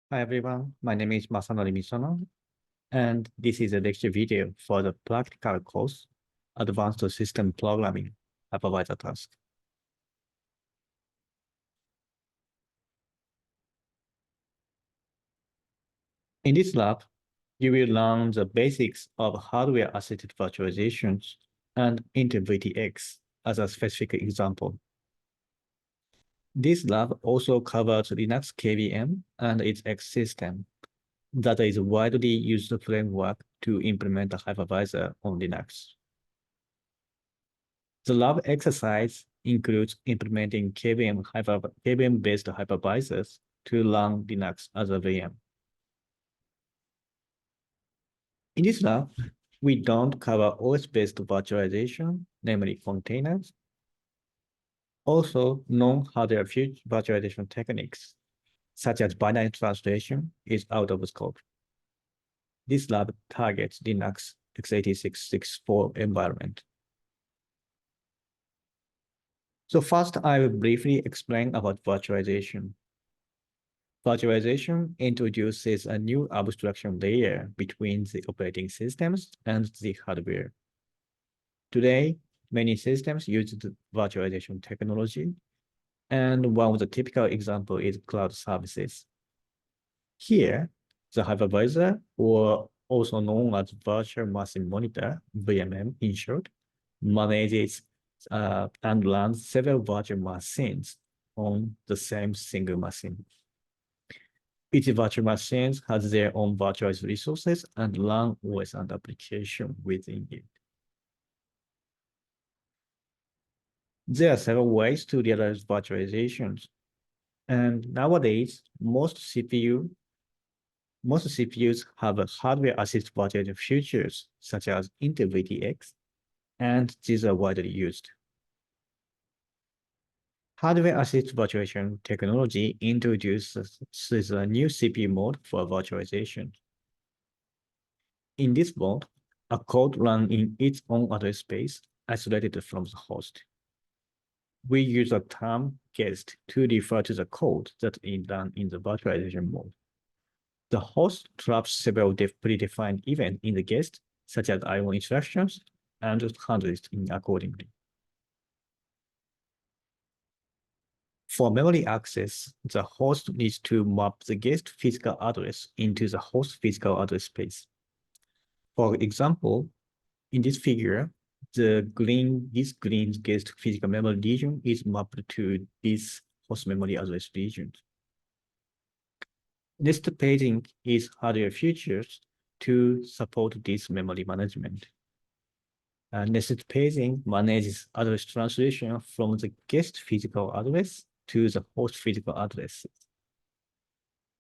Hi everyone, my name is Masanori Misono, and this is a lecture video for the practical course, Advanced System Programming, Hypervisor Task. In this lab, you will learn the basics of hardware-assisted virtualizations and InterVTX as a specific example. This lab also covers Linux KVM and its X system, that is a widely used framework to implement a hypervisor on Linux. The lab exercise includes implementing KVM-based hypervisors to run Linux as a VM. In this lab, we don't cover OS-based virtualization, namely containers. Also, non-hardware virtualization techniques, such as binary translation, is out of scope. This lab targets Linux x86-64 environment. So first, I will briefly explain about virtualization. Virtualization introduces a new abstraction layer between the operating systems and the hardware. Today, many systems use the virtualization technology, and one of the typical examples is cloud services. Here, the hypervisor, or also known as virtual machine monitor, VMM in short, manages and runs several virtual machines on the same single machine. Each virtual machine has their own virtualized resources and run OS and application within it. There are several ways to realize virtualizations. And nowadays, most CPUs have a hardware-assisted virtualization features, such as adv-sys-prog, and these are widely used. Hardware-assisted virtualization technology introduces a new CPU mode for virtualization. In this mode, a code runs in its own address space, isolated from the host. We use the term guest to refer to the code that is done in the virtualization mode. The host traps several predefined events in the guest, such as IO instructions, and handles it accordingly. For memory access, the host needs to map the guest physical address into the host physical address space. For example, in this figure, this green guest physical memory region is mapped to this host memory address region. Nested paging is hardware features to support this memory management. Nested paging manages address translation from the guest physical address to the host physical address.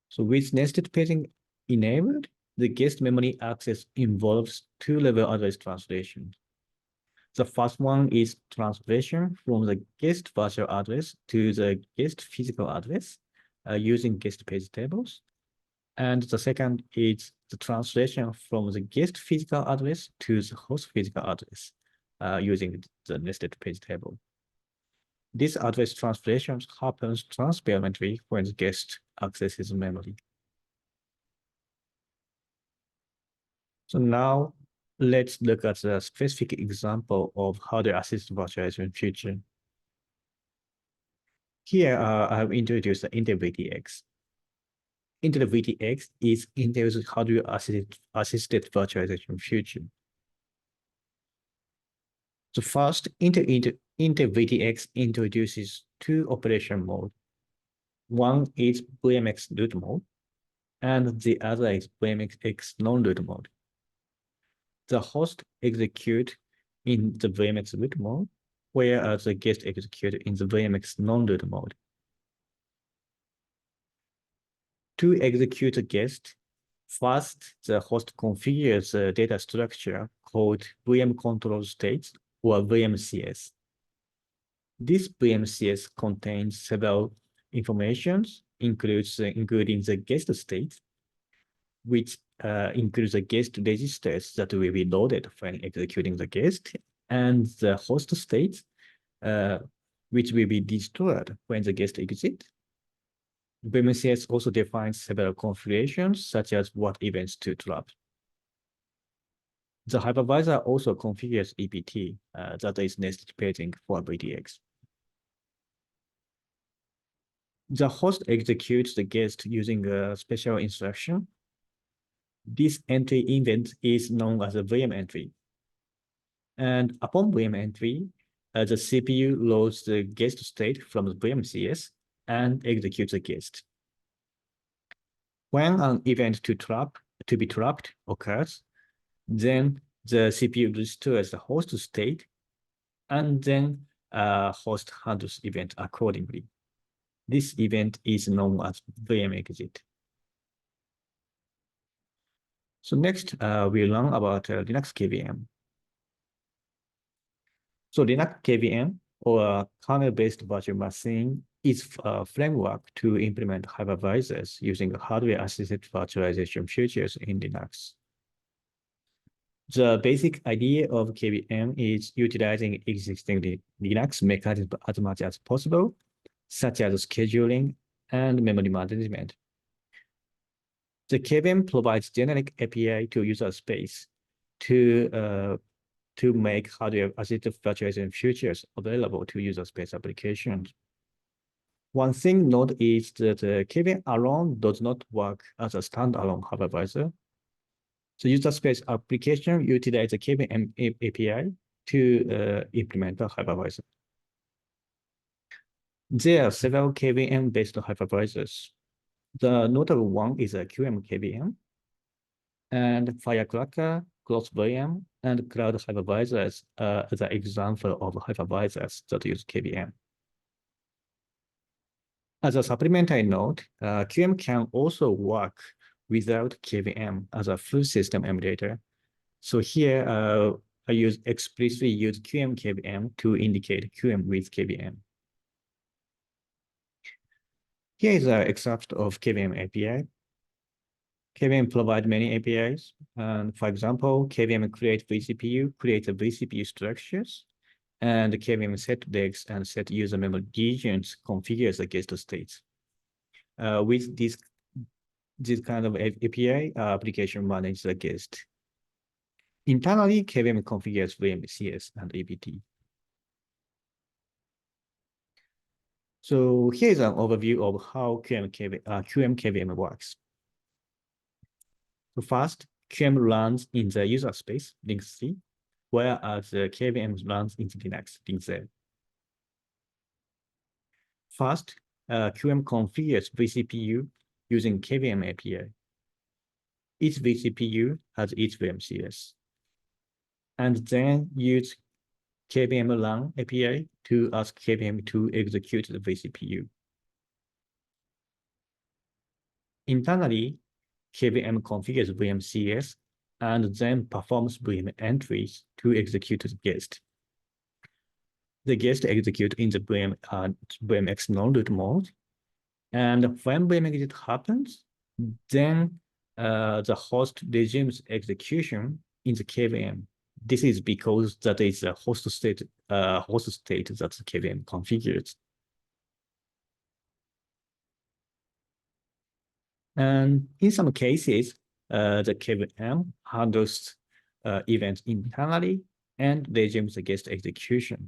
So with nested paging enabled, the guest memory access involves two-level address translation. The first one is translation from the guest virtual address to the guest physical address using guest page tables. And the second is the translation from the guest physical address to the host physical address using the nested page table. This address translation happens transparently when the guest accesses memory. So now let's look at a specific example of hardware-assisted virtualization feature. Here, I have introduced the adv-sys-prog. adv-sys-prog is Intel's hardware-assisted virtualization feature. So first, adv-sys-prog introduces two operation modes. One is VMX root mode, and the other is VMX non-root mode. The host executes in the VMX root mode, whereas the guest executes in the VMX non-root mode. To execute a guest, first the host configures the data structure called VM control states, or VMCS. This VMCS contains several informations, including the guest state, which includes the guest registers that will be loaded when executing the guest, and the host state, which will be destroyed when the guest exits. vMCS also defines several configurations, such as what events to trap. The hypervisor also configures EPT, that is nested paging for VDX. The host executes the guest using a special instruction. This entry event is known as a VM entry. And upon VM entry, the CPU loads the guest state from the vMCS and executes the guest. When an event to be trapped occurs, then the CPU restores the host state, and then host handles event accordingly. This event is known as VM exit. So next, we'll learn about Linux KVM. So Linux KVM, or kernel-based virtual machine, is a framework to implement hypervisors using hardware-assisted virtualization features in Linux. The basic idea of KVM is utilizing existing Linux mechanisms as much as possible, such as scheduling and memory management. The KVM provides generic API to user space to make hardware-assisted virtualization features available to user space applications. One thing note is that KVM alone does not work as a standalone hypervisor. The user space application utilizes the KVM API to implement the hypervisor. There are several KVM-based hypervisors. The notable one is a QM KVM, and Firecracker, CrossVM, and Cloud Hypervisors are the example of hypervisors that use KVM. As a supplementary note, QM can also work without KVM as a full system emulator. So here, I explicitly use QM KVM to indicate QM with KVM. Here is an excerpt of KVM API. KVM provides many APIs. For example, KVM creates vCPU, creates the vCPU structures, and the KVM set regs and set user memory regions configures the guest states. With this kind of API, application manages the guest. Internally, KVM configures vMCS and EPT. So here's an overview of how QM KVM works. So first, QM runs in the user space, link C, whereas the KVM runs in Linux, link Z. First, QM configures vCPU using KVM API. Each vCPU has its vMCS. And then use KVM run API to ask KVM to execute the vCPU. Internally, KVM configures vMCS and then performs VM entries to execute the guest. The guest executes in the VMX non-root mode. And when VM exit happens, then the host resumes execution in the KVM. This is because that is a host state that the KVM configures. And in some cases, the KVM handles events internally and resumes the guest execution.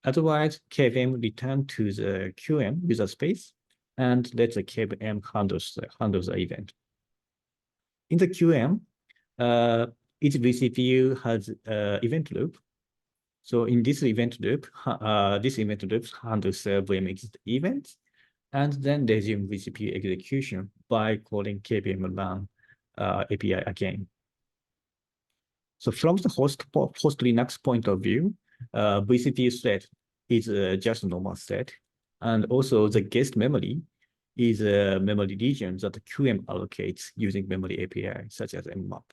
Otherwise, KVM returns to the QM user space and lets the KVM handles the event. In the QM, each vCPU has event loop. So in this event loop, handles VM exit events and then resume vCPU execution by calling KVM run API again. So from the host Linux point of view, vCPU set is just a normal set. And also the guest memory is a memory region that the QM allocates using memory API, such as mmap.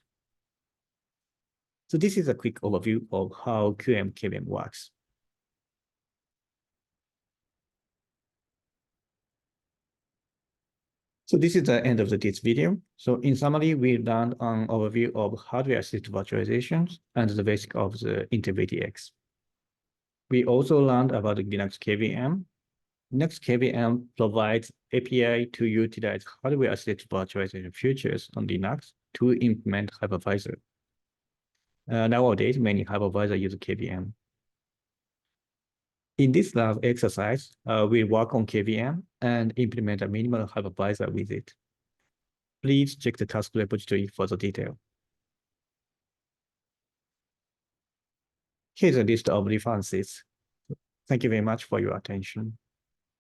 So this is a quick overview of how QM KVM works. So this is the end of this video. So in summary, we learned an overview of hardware-assisted virtualizations and the basic of the InterVTX. We also learned about the Linux KVM. Next, KVM provides API to utilize hardware-assisted virtualization features on Linux to implement hypervisor. Nowadays, many hypervisors use KVM. In this lab exercise, we work on KVM and implement a minimal hypervisor with it. Please check the task repository for the detail. Here's a list of references. Thank you very much for your attention.